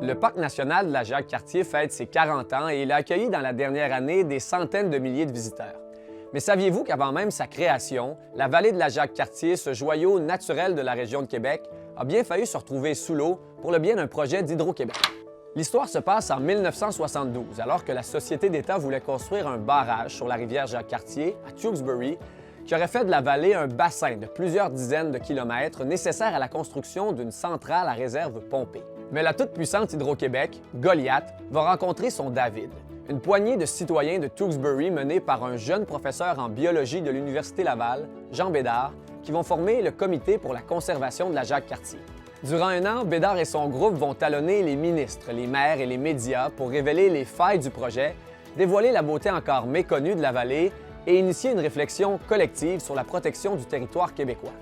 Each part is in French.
Le Parc national de la Jacques-Cartier fête ses 40 ans et il a accueilli dans la dernière année des centaines de milliers de visiteurs. Mais saviez-vous qu'avant même sa création, la vallée de la Jacques-Cartier, ce joyau naturel de la région de Québec, a bien failli se retrouver sous l'eau pour le bien d'un projet d'Hydro-Québec? L'histoire se passe en 1972, alors que la Société d'État voulait construire un barrage sur la rivière Jacques-Cartier, à Tewksbury, qui aurait fait de la vallée un bassin de plusieurs dizaines de kilomètres nécessaire à la construction d'une centrale à réserve pompée. Mais la toute-puissante Hydro-Québec, Goliath, va rencontrer son David, une poignée de citoyens de Tewksbury menée par un jeune professeur en biologie de l'Université Laval, Jean Bédard, qui vont former le Comité pour la conservation de la Jacques-Cartier. Durant un an, Bédard et son groupe vont talonner les ministres, les maires et les médias pour révéler les failles du projet, dévoiler la beauté encore méconnue de la vallée et initier une réflexion collective sur la protection du territoire québécois.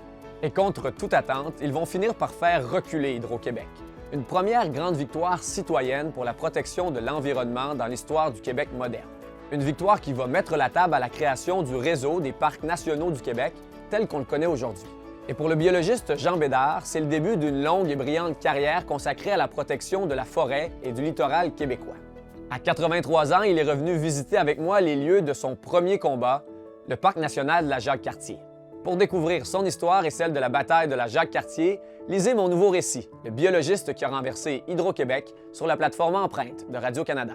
Et contre toute attente, ils vont finir par faire reculer Hydro-Québec. Une première grande victoire citoyenne pour la protection de l'environnement dans l'histoire du Québec moderne. Une victoire qui va mettre la table à la création du réseau des parcs nationaux du Québec tel qu'on le connaît aujourd'hui. Et pour le biologiste Jean Bédard, c'est le début d'une longue et brillante carrière consacrée à la protection de la forêt et du littoral québécois. À 83 ans, il est revenu visiter avec moi les lieux de son premier combat, le Parc national de la Jacques-Cartier. Pour découvrir son histoire et celle de la bataille de la Jacques-Cartier, lisez mon nouveau récit, Le biologiste qui a renversé Hydro-Québec, sur la plateforme Empreinte de Radio-Canada.